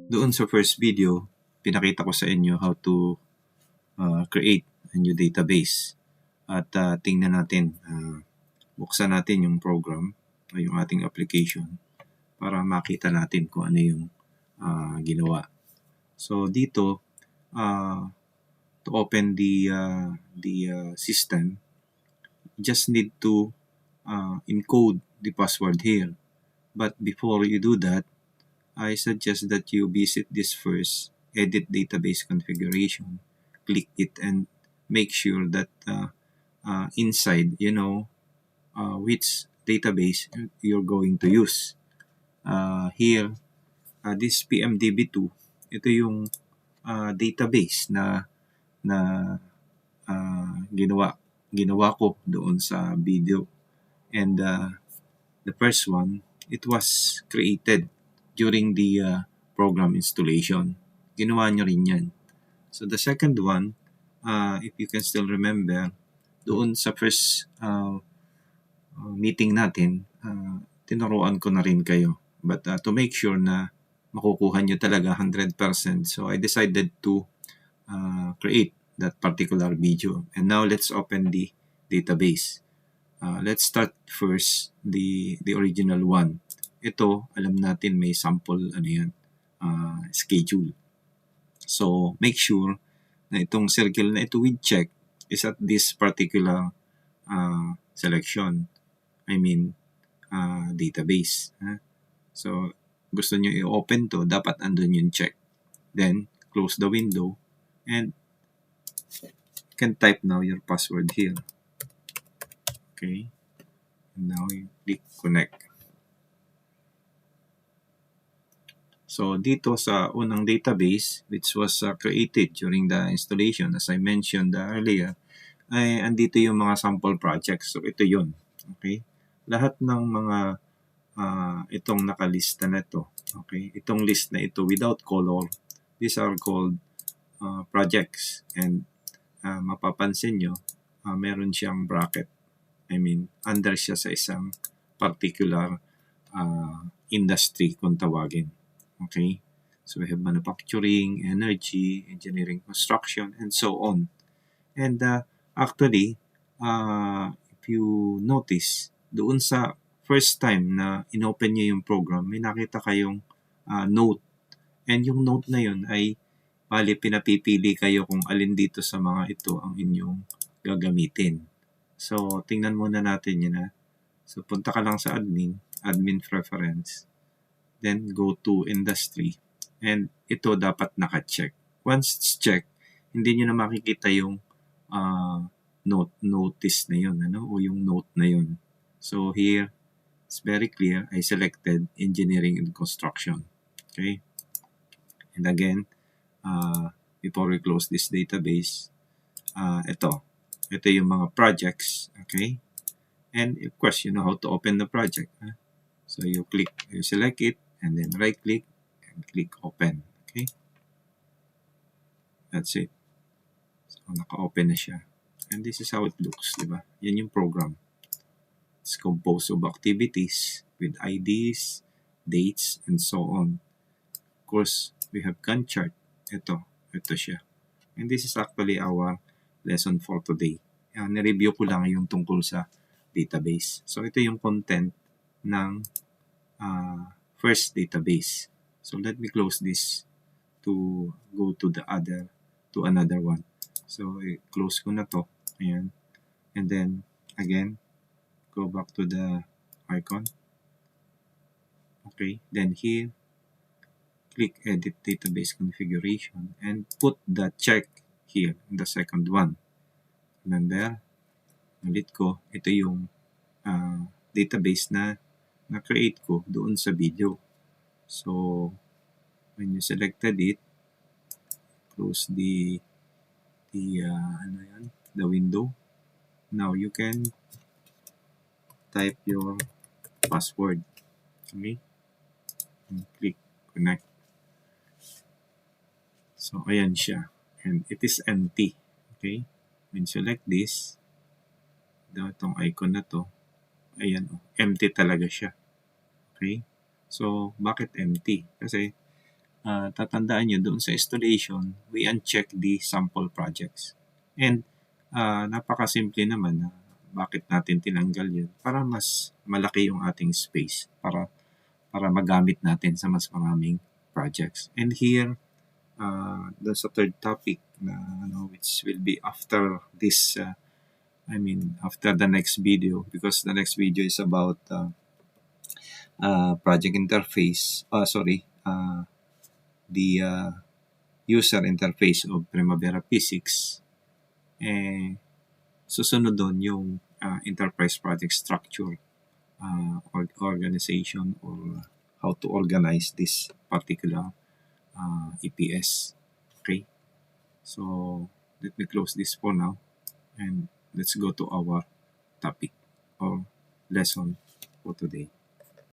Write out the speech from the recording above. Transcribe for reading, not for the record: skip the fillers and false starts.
Doon sa first video, pinakita ko sa inyo how to create a new database. At tingnan natin, buksan natin yung program o yung ating application para makita natin kung ano yung ginawa. So dito, to open the system, you just need to encode the password here. But before you do that, I suggest that you visit this first, edit database configuration, click it and make sure that inside you know which database you're going to use. Here, this PMDB2, ito yung database na ginawa ko doon sa video. And the first one, it was created during the program installation. Ginawa nyo rin yan. So the second one, if you can still remember, doon sa first meeting natin, tinuruan ko na rin kayo. But to make sure na makukuha nyo talaga 100%, so I decided to create that particular video. And now let's open the database. Let's start first the original one. Ito, alam natin may sample schedule. So make sure na itong circle na ito with check is at this particular selection. I mean database. So gusto nyo i-open to, dapat andun yung check. Then close the window and you can type now your password here. Okay. And now you click connect. So dito sa unang database, which was created during the installation, as I mentioned earlier, ay andito yung mga sample projects. So ito yun. Okay? Lahat ng mga itong nakalista na ito. Okay? Itong list na ito without color, these are called projects. And mapapansin nyo, meron siyang bracket. I mean, under siya sa isang particular industry kung tawagin. Okay? So we have manufacturing, energy, engineering, construction, and so on. And actually, if you notice, doon sa first time na inopen niyo yung program, may nakita kayong note. And yung note na yun ay pinapipili kayo kung alin dito sa mga ito ang inyong gagamitin. So, tingnan muna natin yun . So, punta ka lang sa admin preference. Then, go to industry. And ito dapat naka-check. Once it's checked, hindi nyo na makikita yung notice na yun, o yung note na yun. So, here, it's very clear. I selected engineering and construction. Okay? And again, before we close this database, ito yung mga projects. Okay? And of course, you know how to open the project. So you select it, and then right click and click open. Okay? That's it. So naka-open na siya. And this is how it looks, di ba? Yan yung program. It's composed of activities with IDs, dates, and so on. Of course, we have Gantt chart. Ito siya. And this is actually our lesson for today. Nireview ko lang yung tungkol sa database. So ito yung content ng first database. So let me close this to go to another one. So close ko na to. Ayan. And then again, go back to the icon. Okay. Then here, click edit database configuration and put the check here in the second one. Remember, ulit ko, ito yung database na na-create ko doon sa video. So, when you selected it, close the window. Now, you can type your password. Okay? And click connect. So, ayan siya. And it is empty. Okay? When you select this, itong icon na to, ayan, empty talaga siya. Okay? So, bakit empty? Kasi tatandaan nyo doon sa installation, we uncheck the sample projects. And napakasimple naman na bakit natin tinanggal yun para mas malaki yung ating space para magamit natin sa mas maraming projects. And here, doon sa third topic na which will be after this, after the next video, because the next video is about project interface, the user interface of Primavera P6. Susunod doon yung enterprise project structure, organization, or how to organize this particular EPS. Okay, so let me close this for now and let's go to our topic or lesson for today.